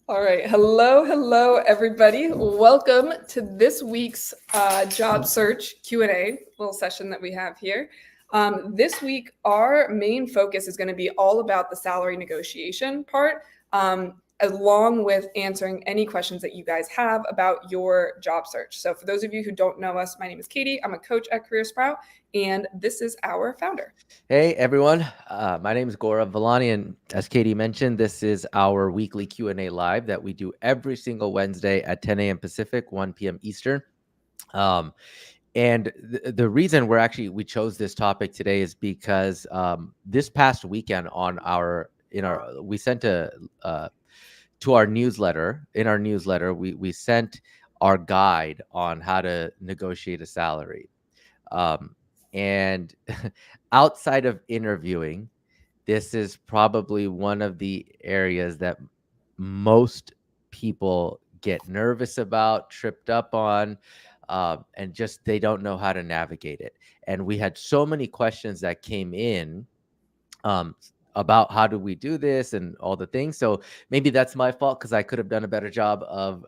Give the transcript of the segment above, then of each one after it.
All right. Hello, everybody. Welcome to this week's job search Q&A little session that we have here. This week, our main focus is going to be all about the salary negotiation part, along with answering any questions that you guys have about your job search. So for those of you who don't know us, my name is Katie. I'm a coach at Career Sprout, and this is our founder. Hey everyone, my name is Gaurav Villani, and as Katie mentioned, this is our weekly Q&A live that we do every single Wednesday at 10 a.m. Pacific, 1 p.m. Eastern. And the reason we chose this topic today is because this past weekend we sent to our newsletter. In our newsletter, we sent our guide on how to negotiate a salary. And outside of interviewing, this is probably one of the areas that most people get nervous about, tripped up on, and just they don't know how to navigate it. And we had so many questions that came in about how do we do this and all the things. So maybe that's my fault because I could have done a better job of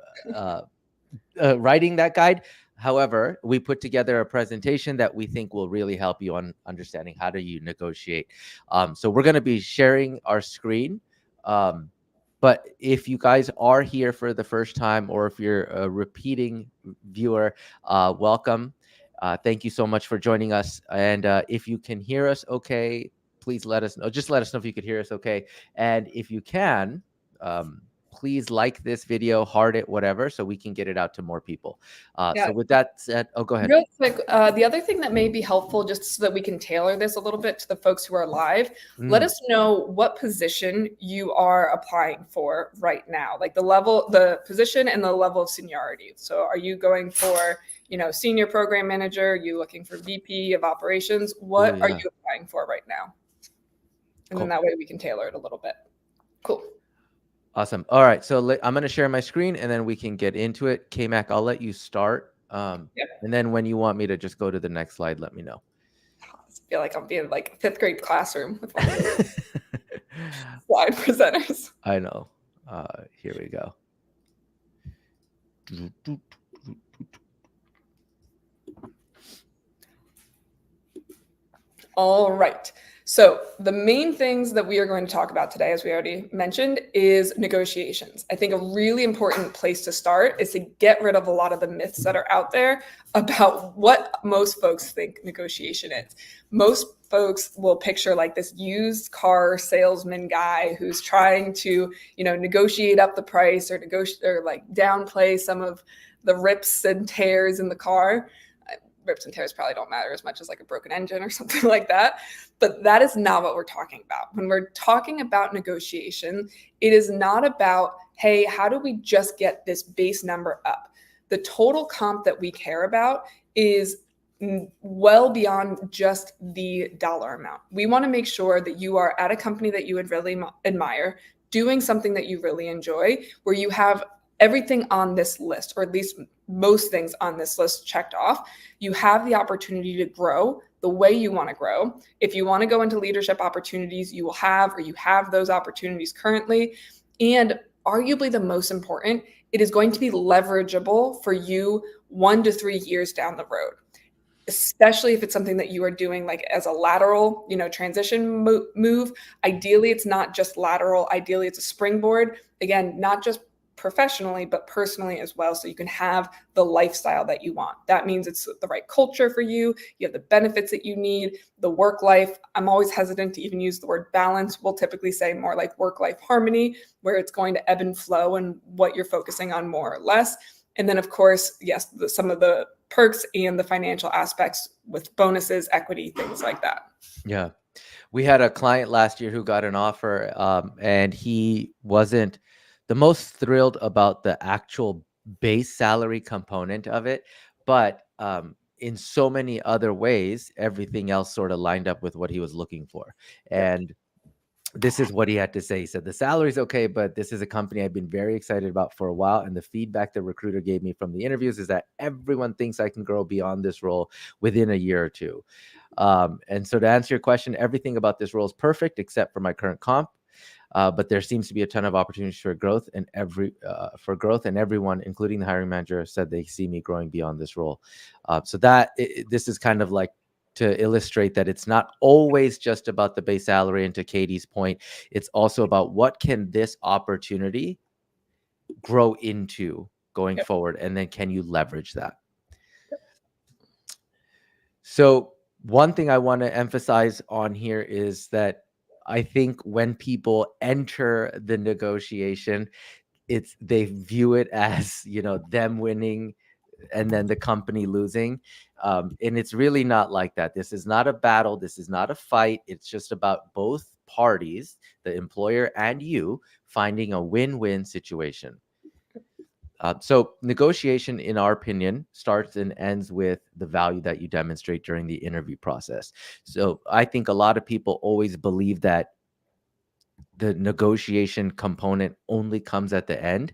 writing that guide. However, we put together a presentation that we think will really help you on understanding how do you negotiate. So we're going to be sharing our screen. But if you guys are here for the first time, or if you're a repeating viewer, welcome. Thank you so much for joining us. And if you can hear us okay, please let us know. Just let us know if you could hear us okay. And if you can, please like this video, heart it, whatever, so we can get it out to more people. Yeah. So with that said, go ahead. Real quick, the other thing that may be helpful, just so that we can tailor this a little bit to the folks who are live, let us know what position you are applying for right now, like the position and the level of seniority. So are you going for, senior program manager? Are you looking for VP of operations? What are you applying for right now? And then that way we can tailor it a little bit. Cool. Awesome. All right. So I'm going to share my screen and then we can get into it. K-Mac, I'll let you start. And then when you want me to just go to the next slide, let me know. I feel like I'm being like a 5th grade classroom with one of those slide presenters. I know. Here we go. All right. So the main things that we are going to talk about today, as we already mentioned, is negotiations. I think a really important place to start is to get rid of a lot of the myths that are out there about what most folks think negotiation is. Most folks will picture like this used car salesman guy who's trying to, negotiate up the price or like downplay some of the rips and tears in the car. Rips and tears probably don't matter as much as like a broken engine or something like that. But that is not what we're talking about. When we're talking about negotiation, it is not about, hey, how do we just get this base number up? The total comp that we care about is well beyond just the dollar amount. We want to make sure that you are at a company that you would really admire, doing something that you really enjoy, where you have everything on this list, or at least most things on this list checked off. You have the opportunity to grow the way you want to grow. If you want to go into leadership opportunities, you have those opportunities currently. And arguably the most important, it is going to be leverageable for you 1 to 3 years down the road, especially if it's something that you are doing like as a lateral, transition move. Ideally, it's not just lateral. Ideally, it's a springboard. Again, not just professionally, but personally as well. So you can have the lifestyle that you want. That means it's the right culture for you. You have the benefits that you need, the work life. I'm always hesitant to even use the word balance. We'll typically say more like work-life harmony, where it's going to ebb and flow and what you're focusing on more or less. And then of course, yes, some of the perks and the financial aspects with bonuses, equity, things like that. Yeah. We had a client last year who got an offer and he wasn't the most thrilled about the actual base salary component of it, but in so many other ways, everything else sort of lined up with what he was looking for. And this is what he had to say. He said, the salary's okay, but this is a company I've been very excited about for a while. And the feedback the recruiter gave me from the interviews is that everyone thinks I can grow beyond this role within a year or two. And so to answer your question, everything about this role is perfect except for my current comp. But there seems to be a ton of opportunities for growth, and everyone, including the hiring manager, said they see me growing beyond this role. So this is kind of like to illustrate that it's not always just about the base salary. And to Katie's point, it's also about what can this opportunity grow into going Yep. forward, and then can you leverage that? So one thing I want to emphasize on here is that I think when people enter the negotiation, they view it as, them winning and then the company losing. And it's really not like that. This is not a battle. This is not a fight. It's just about both parties, the employer and you, finding a win-win situation. So negotiation, in our opinion, starts and ends with the value that you demonstrate during the interview process. So I think a lot of people always believe that the negotiation component only comes at the end.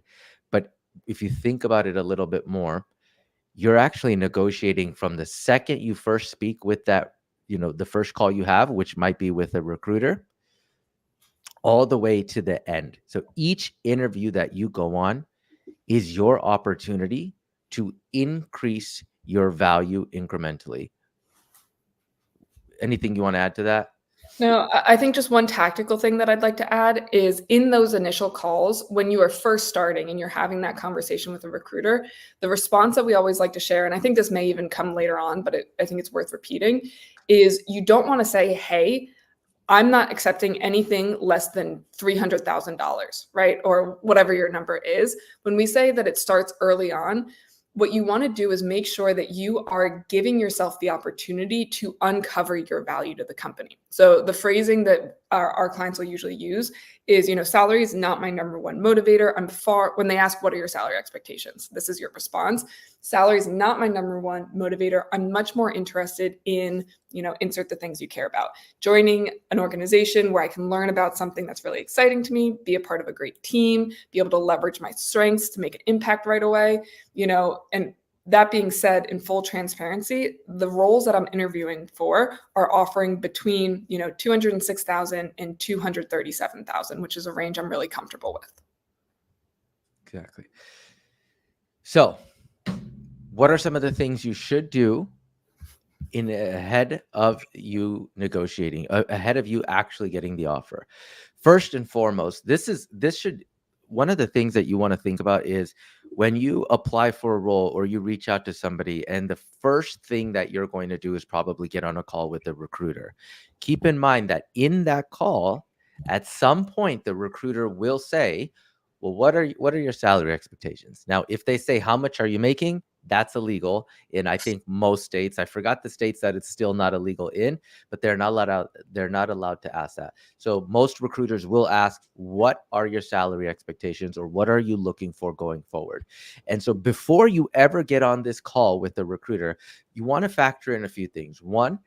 But if you think about it a little bit more, you're actually negotiating from the second you first speak with that, the first call you have, which might be with a recruiter, all the way to the end. So each interview that you go on is your opportunity to increase your value incrementally. Anything you want to add to that? No, I think just one tactical thing that I'd like to add is in those initial calls, when you are first starting and you're having that conversation with a recruiter, the response that we always like to share, and I think this may even come later on, but I think it's worth repeating, is you don't want to say, hey, I'm not accepting anything less than $300,000, right? Or whatever your number is. When we say that it starts early on, what you want to do is make sure that you are giving yourself the opportunity to uncover your value to the company. So the phrasing that our clients will usually use is, salary is not my number one motivator. When they ask, what are your salary expectations? This is your response. Salary is not my number one motivator. I'm much more interested in, insert the things you care about. Joining an organization where I can learn about something that's really exciting to me, be a part of a great team, be able to leverage my strengths to make an impact right away, and that being said, in full transparency, the roles that I'm interviewing for are offering between, 206,000 and 237,000, which is a range I'm really comfortable with. Exactly. So, what are some of the things you should do ahead of you negotiating, ahead of you actually getting the offer? First and foremost, one of the things that you want to think about is when you apply for a role or you reach out to somebody, and the first thing that you're going to do is probably get on a call with the recruiter. Keep in mind that in that call, at some point, the recruiter will say, well, what are your salary expectations? Now, if they say, how much are you making? That's illegal in, I think, most states. I forgot the states that it's still not illegal in, but they're not allowed to ask that. So most recruiters will ask, what are your salary expectations, or what are you looking for going forward? And so before you ever get on this call with the recruiter, you want to factor in a few things. One,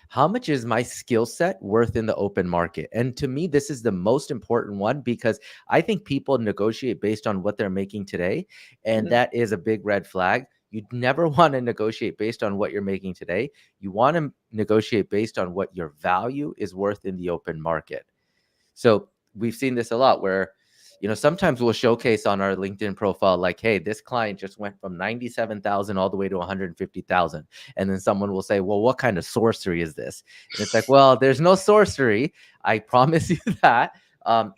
how much is my skill set worth in the open market? And to me, this is the most important one, because I think people negotiate based on what they're making today. And that is a big red flag. You'd never want to negotiate based on what you're making today. You want to negotiate based on what your value is worth in the open market. So we've seen this a lot where, sometimes we'll showcase on our LinkedIn profile, like, hey, this client just went from 97,000 all the way to 150,000. And then someone will say, well, what kind of sorcery is this? And it's like, well, there's no sorcery. I promise you that.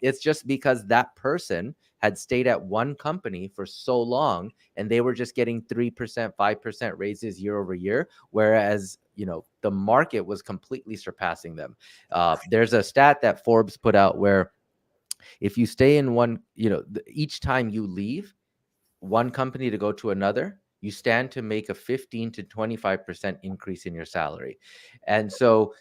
It's just because that person had stayed at one company for so long, and they were just getting 3%, 5% raises year over year, whereas, the market was completely surpassing them. There's a stat that Forbes put out where if you stay in one, each time you leave one company to go to another, you stand to make a 15 to 25% increase in your salary. And so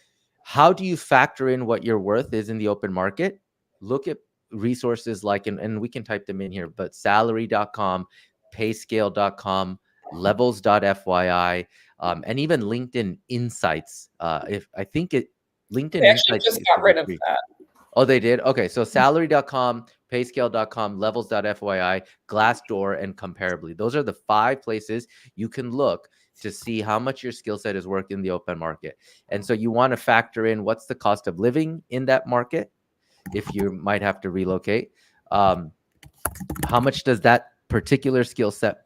how do you factor in what your worth is in the open market? Look at resources like, and we can type them in here, but salary.com, payscale.com, levels.fyi, and even LinkedIn Insights. LinkedIn They actually Insights just used to got be rid of free. that. Oh, they did? Okay. So salary.com, payscale.com, levels.fyi, Glassdoor, and Comparably. Those are the 5 places you can look to see how much your skill set is worth in the open market. And so you want to factor in what's the cost of living in that market if you might have to relocate. How much does that particular skill set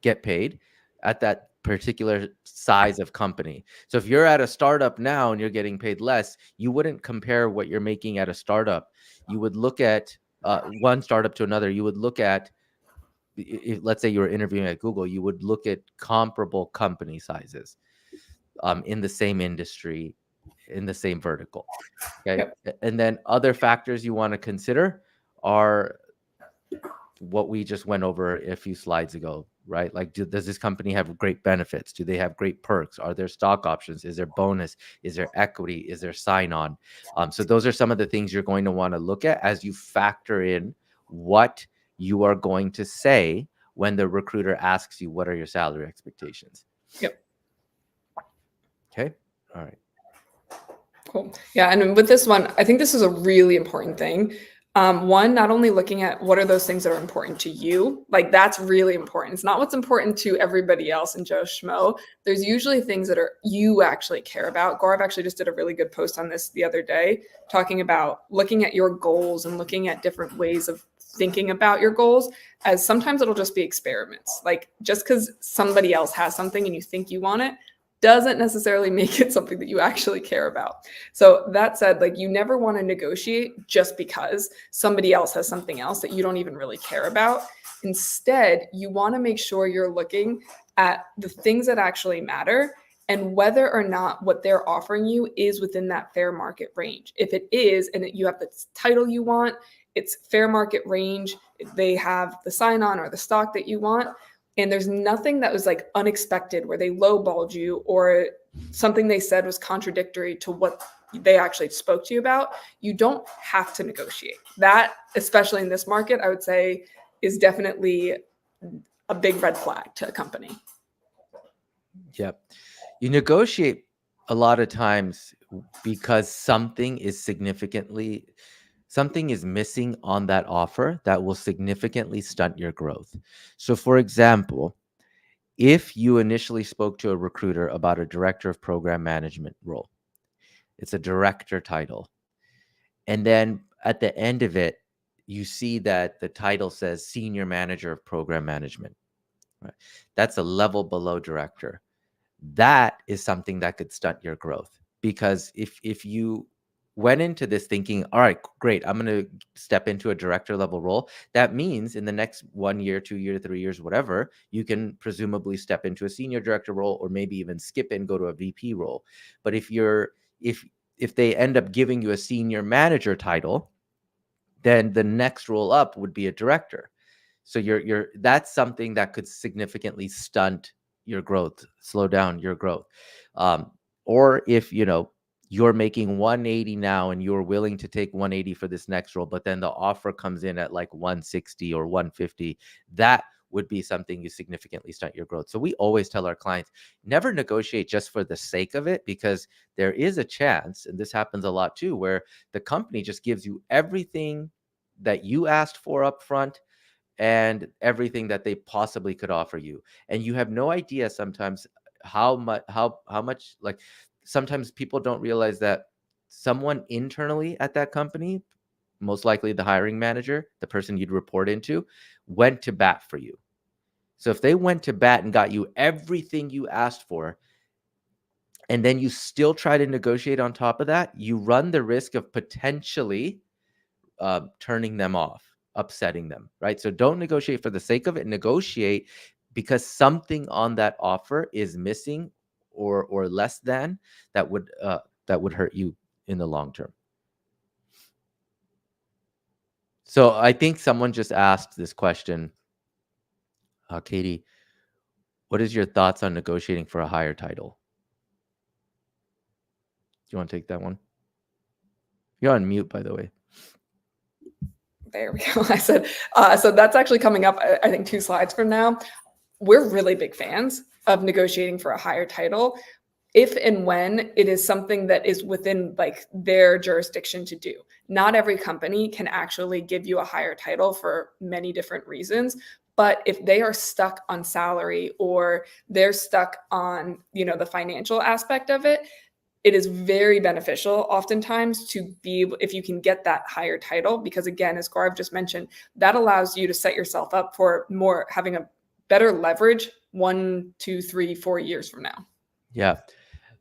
get paid at that particular size of company? So if you're at a startup now and you're getting paid less, you wouldn't compare what you're making at a startup. You would look at one startup to another. You would look at, let's say you were interviewing at Google, you would look at comparable company sizes in the same industry, in the same vertical. Okay. Yep. And then other factors you want to consider are what we just went over a few slides ago, right? Like, does this company have great benefits? Do they have great perks? Are there stock options? Is there bonus? Is there equity? Is there sign-on? So those are some of the things you're going to want to look at as you factor in what you are going to say when the recruiter asks you, what are your salary expectations? Yep. Okay. All right. Cool. Yeah. And with this one, I think this is a really important thing. One, not only looking at what are those things that are important to you, like that's really important. It's not what's important to everybody else and Joe Schmo. There's usually things that are you actually care about. Gaurav actually just did a really good post on this the other day, talking about looking at your goals and looking at different ways of thinking about your goals, as sometimes it'll just be experiments. Like just because somebody else has something and you think you want it, doesn't necessarily make it something that you actually care about. So that said, like you never want to negotiate just because somebody else has something else that you don't even really care about. Instead, you want to make sure you're looking at the things that actually matter and whether or not what they're offering you is within that fair market range. If it is, and you have the title you want, it's fair market range, they have the sign-on or the stock that you want, and there's nothing that was like unexpected where they lowballed you or something they said was contradictory to what they actually spoke to you about, you don't have to negotiate. That, especially in this market, I would say is definitely a big red flag to a company. Yep. You negotiate a lot of times because something is missing on that offer that will significantly stunt your growth. So for example, if you initially spoke to a recruiter about a director of program management role, it's a director title. And then at the end of it, you see that the title says senior manager of program management. Right? That's a level below director. That is something that could stunt your growth, because if you went into this thinking, all right, great, I'm going to step into a director level role, that means in the next 1 year, 2 years, 3 years, whatever, you can presumably step into a senior director role, or maybe even skip and go to a VP role. But if they end up giving you a senior manager title, then the next role up would be a director. So that's something that could significantly stunt your growth, slow down your growth. Or if you're making 180 now and you're willing to take 180 for this next role, but then the offer comes in at like 160 or 150, that would be something you significantly stunt your growth. So we always tell our clients, never negotiate just for the sake of it, because there is a chance, and this happens a lot too, where the company just gives you everything that you asked for up front and everything that they possibly could offer you. And you have no idea sometimes how much, like, sometimes people don't realize that someone internally at that company, most likely the hiring manager, the person you'd report into, went to bat for you. So if they went to bat and got you everything you asked for, and then you still try to negotiate on top of that, you run the risk of potentially turning them off, upsetting them, right? So don't negotiate for the sake of it. Negotiate because something on that offer is missing or less than that would hurt you in the long term. So I think someone just asked this question, Katie, what is your thoughts on negotiating for a higher title? Do you want to take that one? You're on mute, by the way. There we go. I said, so that's actually coming up, I think 2 slides from now. We're really big fans of negotiating for a higher title if and when it is something that is within like their jurisdiction to do. Not every company can actually give you a higher title for many different reasons, But if they are stuck on salary or they're stuck on, the financial aspect of it, it is very beneficial oftentimes to be able, if you can get that higher title, because again, as Gaurav just mentioned, that allows you to set yourself up for more, having a better leverage 1, 2, 3, 4 years from now. Yeah.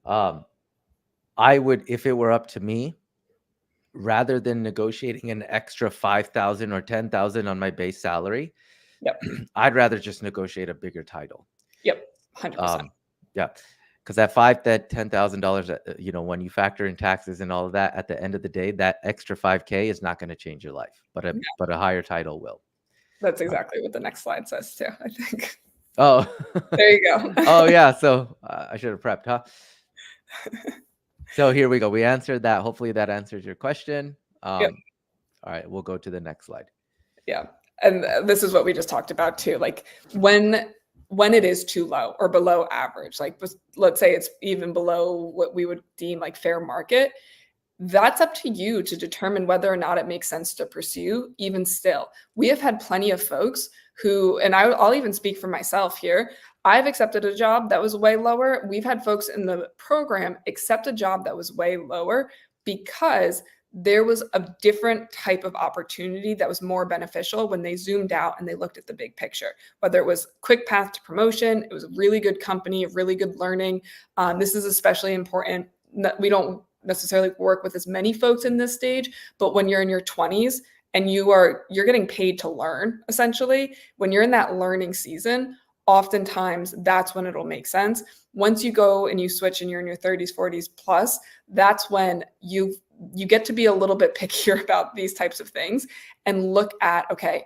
I would, if it were up to me, rather than negotiating an extra 5,000 or 10,000 on my base salary, Yep. I'd rather just negotiate a bigger title. Yep. 100%. Yeah. Because that $10,000, when you factor in taxes and all of that, at the end of the day, that extra 5K is not going to change your life, but a higher title will. That's exactly what the next slide says too, I think. Oh, there you go. Oh yeah. So I should have prepped, huh? So here we go. We answered that. Hopefully that answers your question. Yep. All right, we'll go to the next slide. Yeah. And this is what we just talked about too. Like when it is too low or below average, like let's say it's even below what we would deem like fair market, that's up to you to determine whether or not it makes sense to pursue. Even still, we have had plenty of folks who, and I'll even speak for myself here, I've accepted a job that was way lower. We've had folks in the program accept a job that was way lower because there was a different type of opportunity that was more beneficial when they zoomed out and they looked at the big picture. Whether it was quick path to promotion, it was a really good company, really good learning. This is especially important. We don't necessarily work with as many folks in this stage, but when you're in your 20s and you're getting paid to learn, essentially, when you're in that learning season, oftentimes that's when it'll make sense. Once you go and you switch and you're in your 30s, 40s plus, that's when you get to be a little bit pickier about these types of things and look at, okay,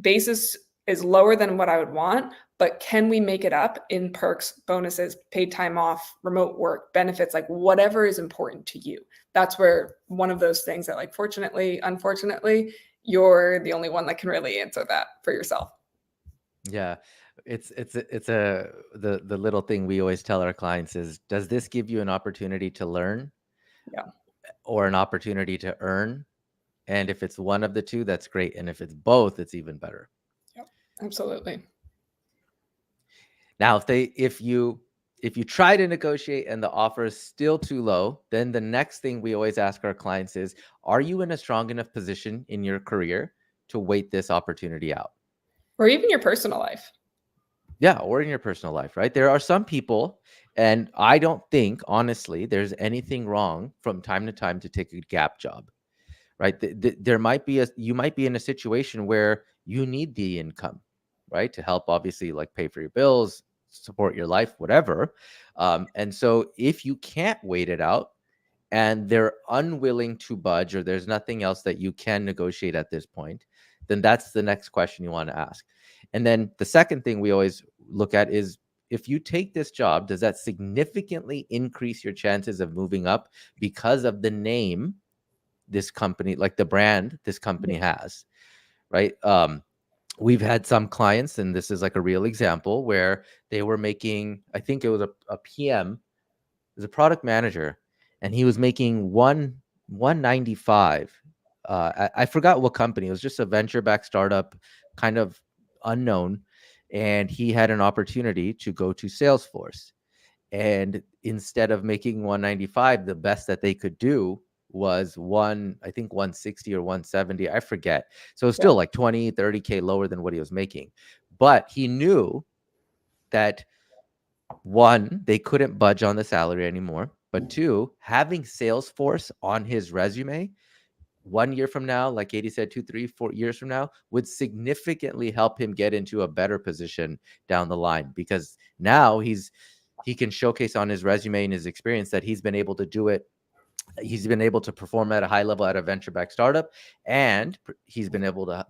basis is lower than what I would want, but can we make it up in perks, bonuses, paid time off, remote work, benefits, like whatever is important to you? That's where one of those things that, like, fortunately, unfortunately, you're the only one that can really answer that for yourself. Yeah. The little thing we always tell our clients is, does this give you an opportunity to learn? Yeah. Or an opportunity to earn? And if it's one of the two, that's great. And if it's both, it's even better. Yep. Absolutely. Now, if you try to negotiate and the offer is still too low, then the next thing we always ask our clients is, are you in a strong enough position in your career to wait this opportunity out? Or even your personal life. Yeah, or in your personal life, right? There are some people, and I don't think, honestly, there's anything wrong from time to time to take a gap job, right? You might be in a situation where you need the income, right, to help, obviously, like pay for your bills, support your life, whatever. And so if you can't wait it out and they're unwilling to budge, or there's nothing else that you can negotiate at this point, then that's the next question you want to ask. And then the second thing we always look at is, if you take this job, does that significantly increase your chances of moving up because of the name this company, like the brand this company has, right? We've had some clients, and this is like a real example, where they were making, I think it was a PM, it was a product manager, and he was making 195. I forgot what company. It was just a venture-backed startup, kind of unknown, and he had an opportunity to go to Salesforce. And instead of making 195, the best that they could do was 160 or 170. I forget. So it's still like 20, 30K lower than what he was making. But he knew that, one, they couldn't budge on the salary anymore. But two, having Salesforce on his resume 1 year from now, like Katie said, 2, 3, 4 years from now, would significantly help him get into a better position down the line, because now he can showcase on his resume and his experience that he's been able to do it. He's been able to perform at a high level at a venture-backed startup, and he's been able to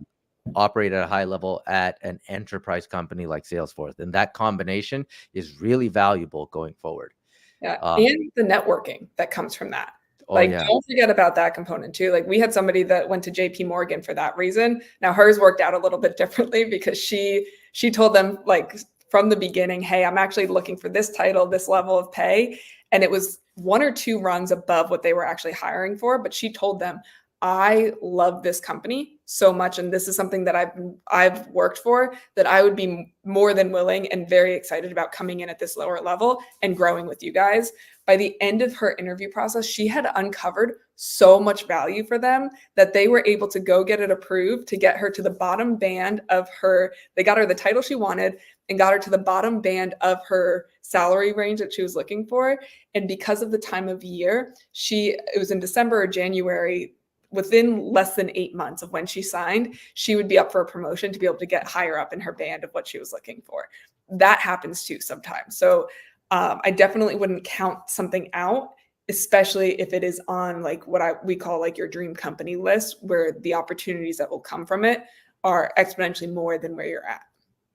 operate at a high level at an enterprise company like Salesforce. And that combination is really valuable going forward. Yeah. And the networking that comes from that. Don't forget about that component too. Like, we had somebody that went to JP Morgan for that reason. Now hers worked out a little bit differently, because she told them, like, from the beginning, hey, I'm actually looking for this title, this level of pay. And it was 1 or 2 runs above what they were actually hiring for. But she told them, I love this company so much, and this is something that I've worked for, that I would be more than willing and very excited about coming in at this lower level and growing with you guys. By the end of her interview process, she had uncovered so much value for them that they were able to go get it approved to get her to the bottom band of her. They got her the title she wanted and got her to the bottom band of her salary range that she was looking for. And because of the time of year, it was in December or January, within less than 8 months of when she signed, she would be up for a promotion to be able to get higher up in her band of what she was looking for. That happens too sometimes. So I definitely wouldn't count something out, especially if it is on like what we call like your dream company list, where the opportunities that will come from it are exponentially more than where you're at.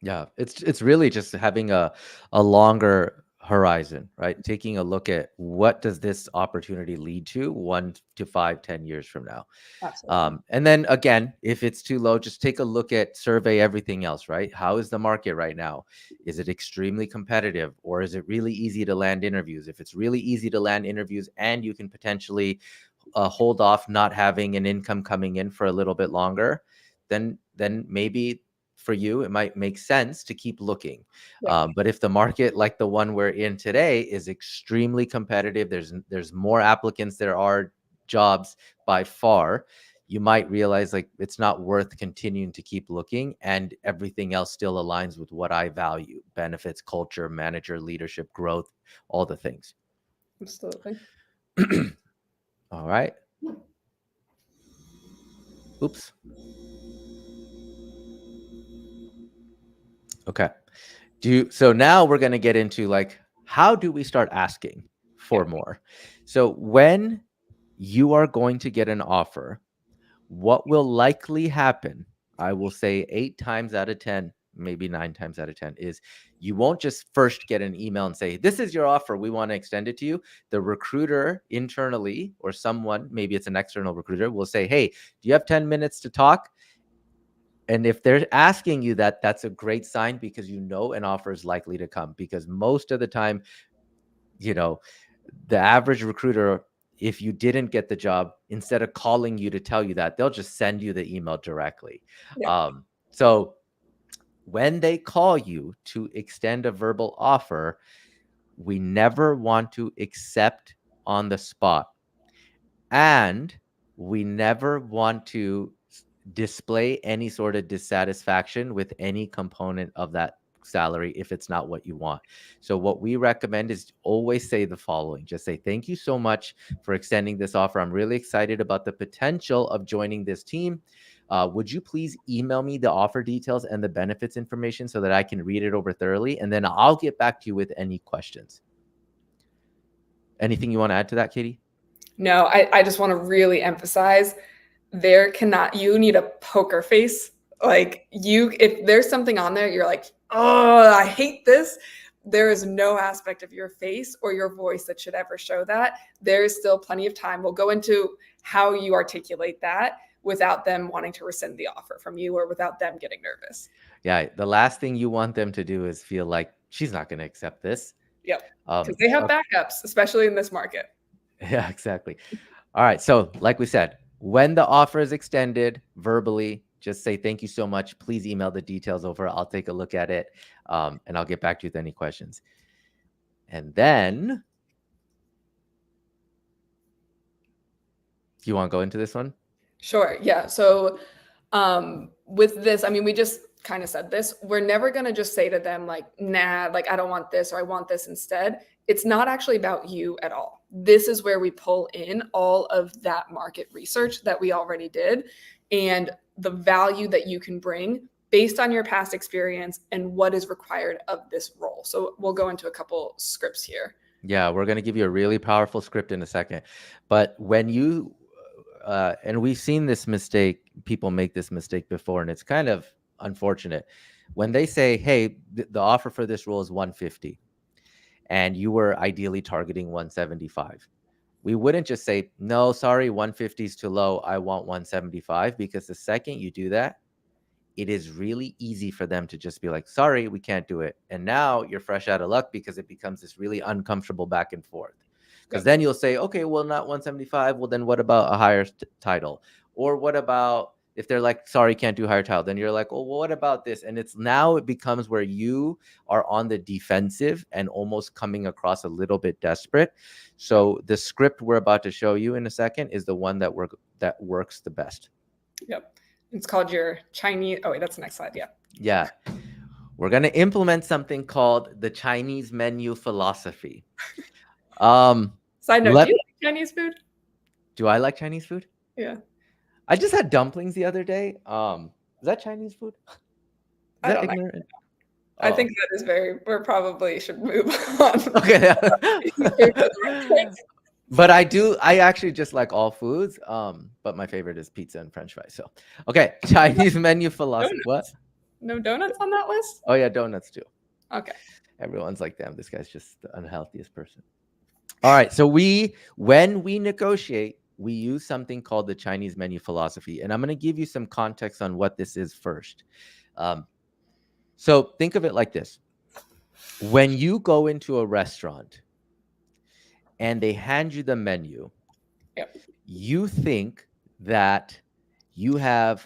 Yeah, it's really just having a longer horizon, right? Taking a look at what does this opportunity lead to 1 to 5, 10 years from now. Absolutely. And then again, if it's too low, just take a look at survey everything else, right? How is the market right now? Is it extremely competitive, or is it really easy to land interviews? If it's really easy to land interviews and you can potentially hold off not having an income coming in for a little bit longer, then maybe for you it might make sense to keep looking. Yeah. But if the market like the one we're in today is extremely competitive, there's more applicants, there are jobs by far, you might realize like it's not worth continuing to keep looking, and everything else still aligns with what I value: benefits, culture, manager, leadership, growth, all the things. Absolutely. All right. Oops. Okay. So now we're going to get into like, how do we start asking for more? So when you are going to get an offer, what will likely happen, I will say 8 times out of 10, maybe 9 times out of 10, is you won't just first get an email and say, this is your offer, we want to extend it to you. The recruiter internally, or someone, maybe it's an external recruiter, will say, hey, do you have 10 minutes to talk? And if they're asking you that, that's a great sign, because you know an offer is likely to come. Because most of the time, the average recruiter, if you didn't get the job, instead of calling you to tell you that, they'll just send you the email directly. Yeah. So when they call you to extend a verbal offer, we never want to accept on the spot. And we never want to display any sort of dissatisfaction with any component of that salary if it's not what you want. So what we recommend is always say the following. Just say, thank you so much for extending this offer. I'm really excited about the potential of joining this team. Would you please email me the offer details and the benefits information so that I can read it over thoroughly, and then I'll get back to you with any questions. Anything you want to add to that, Katie? No, I just want to really emphasize, you need a poker face. Like if there's something on there, you're like, oh, I hate this. There is no aspect of your face or your voice that should ever show that. There is still plenty of time. We'll go into how you articulate that without them wanting to rescind the offer from you, or without them getting nervous. Yeah. The last thing you want them to do is feel like she's not going to accept this. Yep. Because they have backups, especially in this market. Yeah, exactly. All right. So like we said, when the offer is extended verbally, just say, thank you so much. Please email the details over. I'll take a look at it. And I'll get back to you with any questions. And then, do you want to go into this one? Sure. Yeah. So with this, I mean, we just kind of said this. We're never going to just say to them like, nah, like I don't want this, or I want this instead. It's not actually about you at all. This is where we pull in all of that market research that we already did, and the value that you can bring based on your past experience and what is required of this role. So we'll go into a couple scripts here. Yeah, we're going to give you a really powerful script in a second. But when you, and we've seen this mistake, people make this mistake before, and it's kind of unfortunate. When they say, hey, the offer for this role is 150, and you were ideally targeting 175. We wouldn't just say, no, sorry, 150 is too low, I want 175, because the second you do that, it is really easy for them to just be like, sorry, we can't do it. And now you're fresh out of luck, because it becomes this really uncomfortable back and forth. Because then you'll say, okay, well, not 175. Well, then what about a higher title? Or what about if they're like, sorry, can't do higher title, then you're like, oh, well, what about this? And it becomes where you are on the defensive and almost coming across a little bit desperate. So the script we're about to show you in a second is the one that works the best. Yep. It's called your Chinese. Oh, wait, that's the next slide. Yeah. Yeah. We're going to implement something called the Chinese menu philosophy. Side note, do you like Chinese food? Do I like Chinese food? Yeah. I just had dumplings the other day. Is that Chinese food? I don't know. I think that is we probably should move on. Okay. But I actually just like all foods. But my favorite is pizza and French fries. So, okay. Chinese menu philosophy. Donuts. What? No donuts on that list? Oh, yeah. Donuts too. Okay. Everyone's like, damn, this guy's just the unhealthiest person. All right. So when we negotiate, we use something called the Chinese menu philosophy. And I'm going to give you some context on what this is first. So think of it like this. When you go into a restaurant and they hand you the menu, yep, you think that you have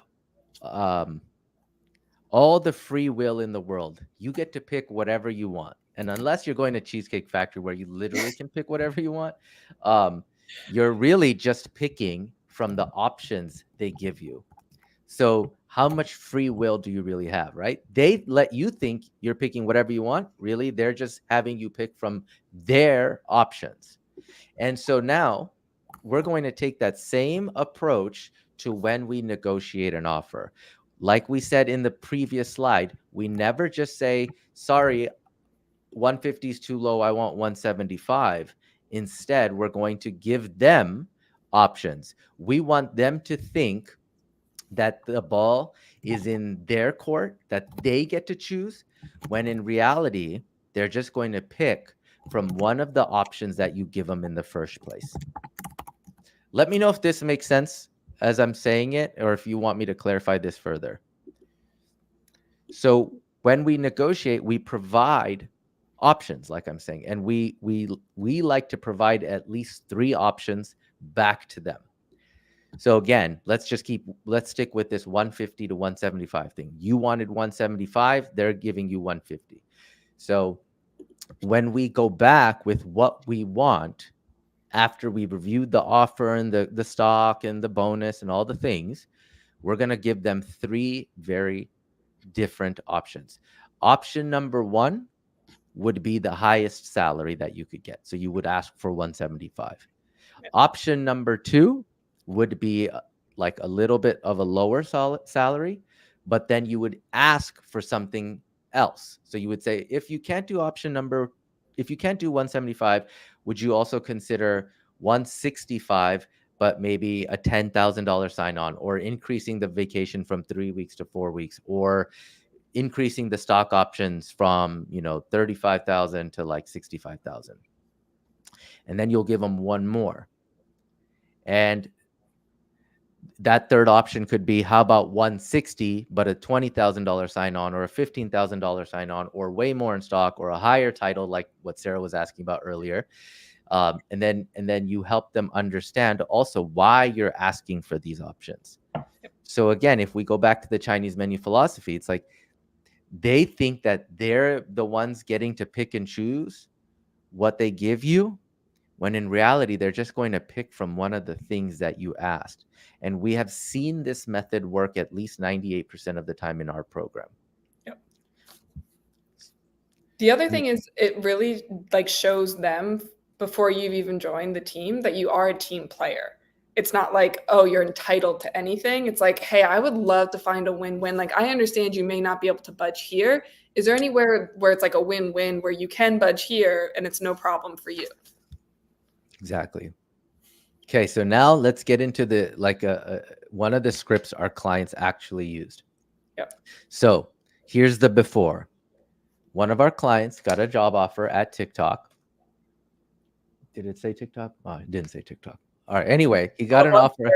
all the free will in the world. You get to pick whatever you want. And unless you're going to Cheesecake Factory where you literally can pick whatever you want, you're really just picking from the options they give you. So how much free will do you really have, right? They let you think you're picking whatever you want. Really, they're just having you pick from their options. And so now we're going to take that same approach to when we negotiate an offer. Like we said in the previous slide, we never just say, sorry, 150 is too low, I want 175. Instead, we're going to give them options. We want them to think that the ball is in their court, that they get to choose, when in reality, they're just going to pick from one of the options that you give them in the first place. Let me know if this makes sense as I'm saying it, or if you want me to clarify this further. So when we negotiate, we provide options, like I'm saying, and we like to provide at least 3 options back to them. So again, let's stick with this 150 to 175 thing. You wanted 175, they're giving you 150. So when we go back with what we want after we've reviewed the offer and the stock and the bonus and all the things, we're going to give them 3 very different options. Option number 1 would be the highest salary that you could get. So you would ask for 175. Option number 2 would be like a little bit of a lower salary, but then you would ask for something else. So you would say, if you can't do 175, would you also consider 165, but maybe a $10,000 sign-on, or increasing the vacation from 3 weeks to 4 weeks, or increasing the stock options from 35,000 to like 65,000. And then you'll give them one more. And that third option could be, how about 160, but a $20,000 sign-on, or a $15,000 sign-on, or way more in stock, or a higher title, like what Sarah was asking about earlier. And then you help them understand also why you're asking for these options. So again, if we go back to the Chinese menu philosophy, it's like they think that they're the ones getting to pick and choose what they give you, when in reality, they're just going to pick from one of the things that you asked. And we have seen this method work at least 98% of the time in our program. Yep. The other thing is, it really shows them before you've even joined the team that you are a team player. It's not like, oh, you're entitled to anything. It's like, hey, I would love to find a win-win. Like, I understand you may not be able to budge here. Is there anywhere where it's like a win-win where you can budge here and it's no problem for you? Exactly. Okay, so now let's get into the one of the scripts our clients actually used. Yep. So here's the before. One of our clients got a job offer at TikTok. Did it say TikTok? Oh, it didn't say TikTok. All right. Anyway, he got an offer.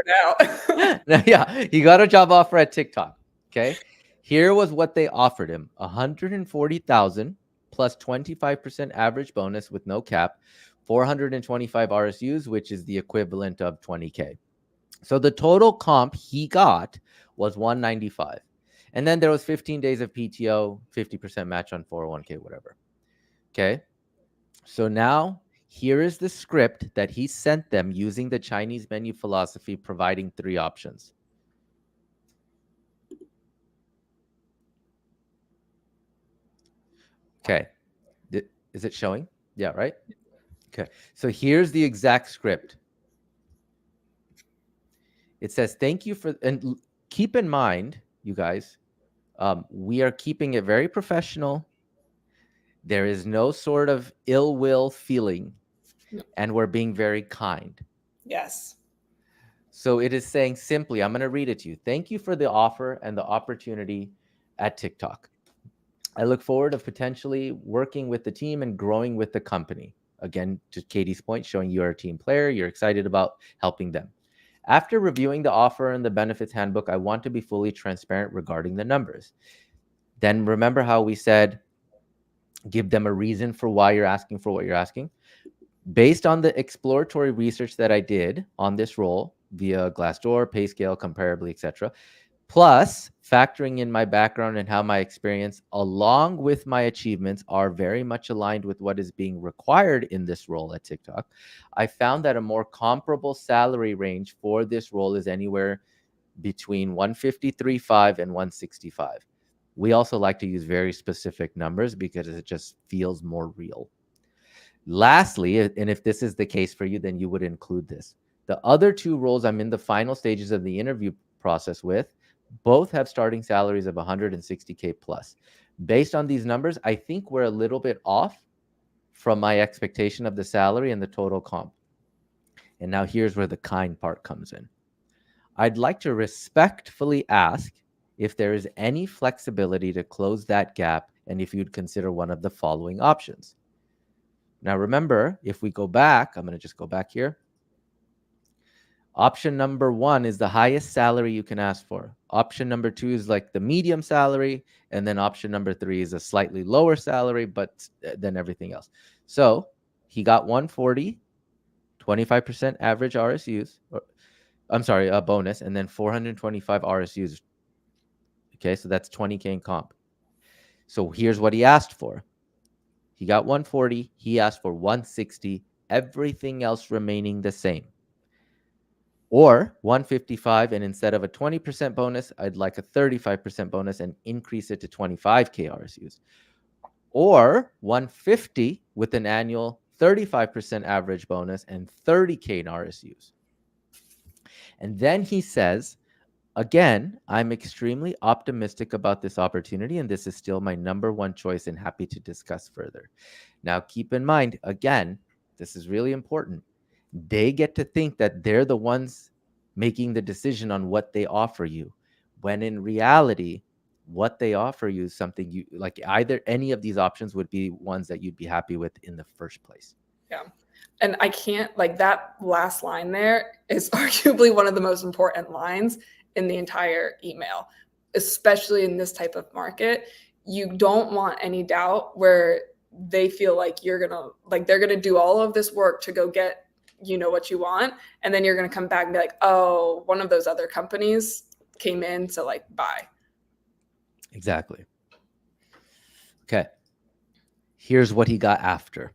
Yeah, he got a job offer at TikTok. Okay. Here was what they offered him: 140,000 plus 25% average bonus with no cap, 425 RSUs, which is the equivalent of 20K. So the total comp he got was 195. And then there was 15 days of PTO, 50% match on 401k, whatever. Okay. So now here is the script that he sent them using the Chinese menu philosophy, providing 3 options. Okay. Is it showing? Yeah, right? Okay. So here's the exact script. It says, thank you for, and keep in mind, you guys, we are keeping it very professional. There is no sort of ill will feeling, and we're being very kind. Yes. So it is saying simply, I'm going to read it to you. Thank you for the offer and the opportunity at TikTok. I look forward to potentially working with the team and growing with the company. Again, to Katie's point, showing you're a team player, you're excited about helping them. After reviewing the offer and the benefits handbook, I want to be fully transparent regarding the numbers. Then remember how we said, give them a reason for why you're asking for what you're asking. Based on the exploratory research that I did on this role via Glassdoor, PayScale, Comparably, etc., plus factoring in my background and how my experience along with my achievements are very much aligned with what is being required in this role at TikTok, I found that a more comparable salary range for this role is anywhere between 153.5 and 165. We also like to use very specific numbers because it just feels more real. Lastly, and if this is the case for you, then you would include this. The other 2 roles I'm in the final stages of the interview process with, both have starting salaries of 160K plus. Based on these numbers, I think we're a little bit off from my expectation of the salary and the total comp. And now here's where the kind part comes in. I'd like to respectfully ask if there is any flexibility to close that gap and if you'd consider one of the following options. Now, remember, if we go back, I'm going to just go back here. Option number 1 is the highest salary you can ask for. Option number 2 is like the medium salary. And then option number 3 is a slightly lower salary, but then everything else. So he got 140, 25% average RSUs. A bonus, and then 425 RSUs. Okay, so that's 20K in comp. So here's what he asked for. He got 140. He asked for 160. Everything else remaining the same. Or 155, and instead of a 20% bonus, I'd like a 35% bonus and increase it to 25K RSUs. Or 150 with an annual 35% average bonus and 30K in RSUs. And then he says, again, I'm extremely optimistic about this opportunity, and this is still my number 1 choice and happy to discuss further. Now, keep in mind, again, this is really important. They get to think that they're the ones making the decision on what they offer you, when in reality, what they offer you is something you like. Either any of these options would be ones that you'd be happy with in the first place. Yeah. And I can't, like, that last line there is arguably one of the most important lines in the entire email, especially in this type of market. You don't want any doubt where they feel like they're going to do all of this work to go get, what you want. And then you're going to come back and be like, oh, one of those other companies came in to like buy. Exactly. Okay. Here's what he got after.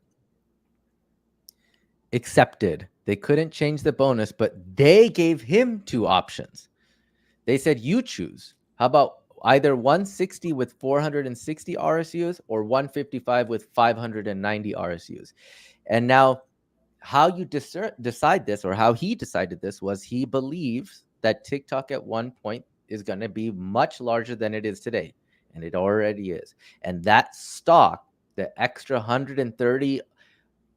Accepted. They couldn't change the bonus, but they gave him 2 options. They said, you choose. How about either 160 with 460 RSUs or 155 with 590 RSUs? And now how you decide this, or how he decided this, was he believes that TikTok at one point is going to be much larger than it is today. And it already is. And that stock, the extra 130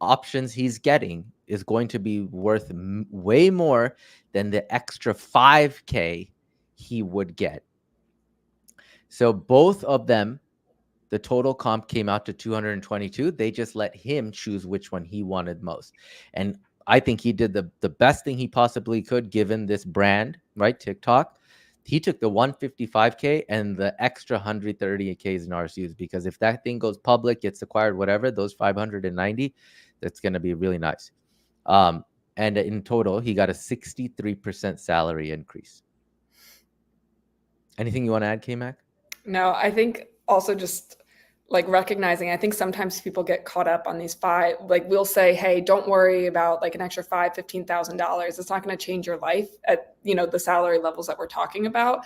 options he's getting, is going to be worth way more than the extra 5K he would get. So both of them, the total comp came out to 222. They just let him choose which one he wanted most. And I think he did the best thing he possibly could given this brand, right? TikTok. He took the 155K and the extra 130Ks in RSUs, because if that thing goes public, gets acquired, whatever, those 590, that's going to be really nice. And in total, he got a 63% salary increase. Anything you want to add, K-Mac? No, I think also just like recognizing, I think sometimes people get caught up on these five, like we'll say, hey, don't worry about like an extra $15,000. It's not going to change your life at, the salary levels that we're talking about.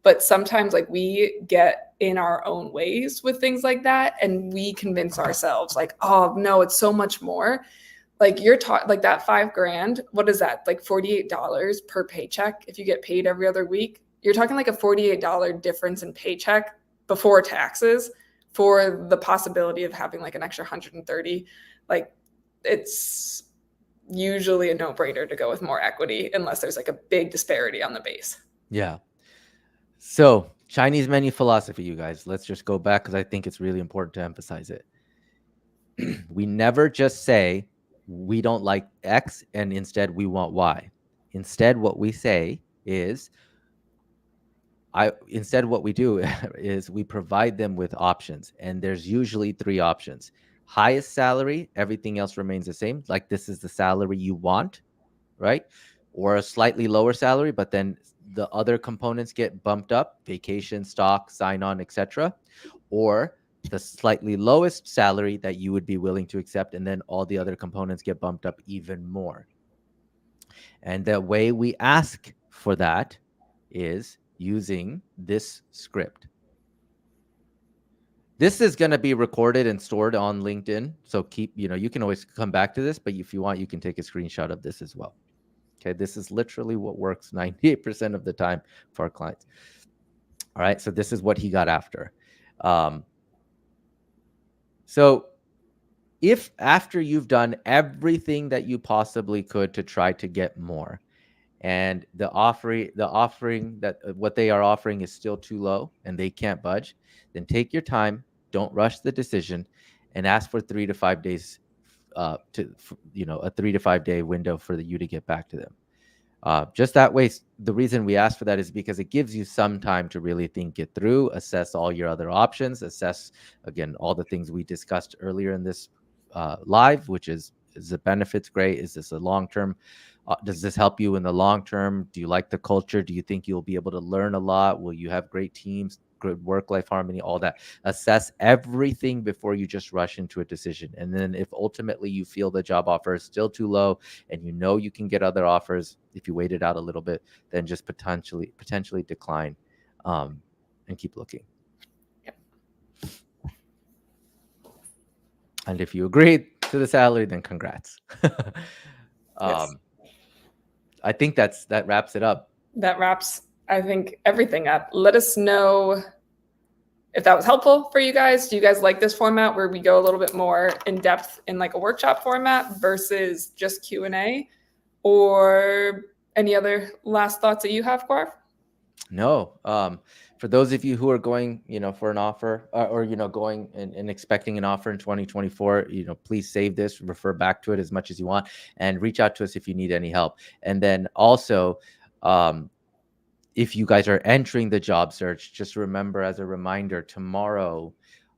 But sometimes like we get in our own ways with things like that. And we convince ourselves like, oh no, it's so much more. Like you're taught like that $5,000, what is that? Like $48 per paycheck. If you get paid every other week, you're talking like a $48 difference in paycheck before taxes for the possibility of having like an extra 130. Like it's usually a no-brainer to go with more equity unless there's like a big disparity on the base. Yeah. So Chinese menu philosophy, you guys, let's just go back because I think it's really important to emphasize it. We never just say we don't like X and instead we want Y. Instead, what we say is, what we do is we provide them with options, and there's usually 3 options. Highest salary, everything else remains the same. Like this is the salary you want, right? Or a slightly lower salary, but then the other components get bumped up, vacation, stock, sign-on, etc. Or the slightly lowest salary that you would be willing to accept, and then all the other components get bumped up even more. And the way we ask for that is using this script. This is going to be recorded and stored on LinkedIn. So you can always come back to this, but if you want, you can take a screenshot of this as well. Okay, this is literally what works 98% of the time for our clients. All right, so this is what he got after. So if after you've done everything that you possibly could to try to get more, and the offering that what they are offering is still too low and they can't budge, then take your time, don't rush the decision, and ask for 3 to 5 days, a 3 to 5 day window for you to get back to them. Just that way, the reason we ask for that is because it gives you some time to really think it through, assess all your other options, assess, again, all the things we discussed earlier in this live, which is the benefits great? Is this a long-term? Does this help you in the long term? Do you like the culture? Do you think you'll be able to learn a lot? Will you have great teams, good work-life harmony, all that? Assess everything before you just rush into a decision. And then if ultimately you feel the job offer is still too low and you can get other offers, if you wait it out a little bit, then just potentially decline and keep looking. Yep. And if you agree to the salary, then congrats. Yes. I think that wraps it up. That wraps, I think, everything up. Let us know if that was helpful for you guys. Do you guys like this format where we go a little bit more in depth in like a workshop format versus just Q&A? Or any other last thoughts that you have, Gaurav? No. For those of you who are going, for an offer or going and expecting an offer in 2024, please save this, refer back to it as much as you want, and reach out to us if you need any help. And then also, if you guys are entering the job search, just remember as a reminder, tomorrow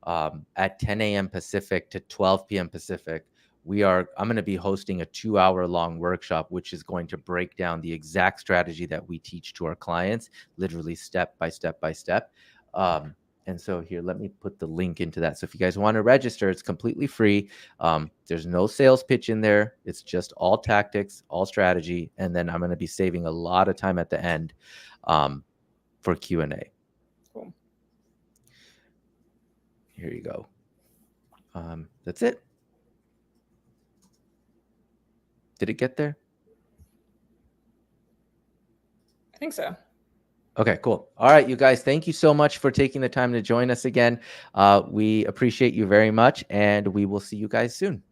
at 10 a.m. Pacific to 12 p.m. Pacific, I'm going to be hosting a 2-hour-long workshop, which is going to break down the exact strategy that we teach to our clients, literally step by step by step. And so here, let me put the link into that. So if you guys want to register, it's completely free. There's no sales pitch in there. It's just all tactics, all strategy. And then I'm going to be saving a lot of time at the end for Q&A. Cool. Here you go. That's it. Did it get there? I think so. Okay, cool. All right, you guys, thank you so much for taking the time to join us again. We appreciate you very much, and we will see you guys soon.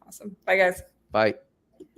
Awesome. Bye, guys. Bye.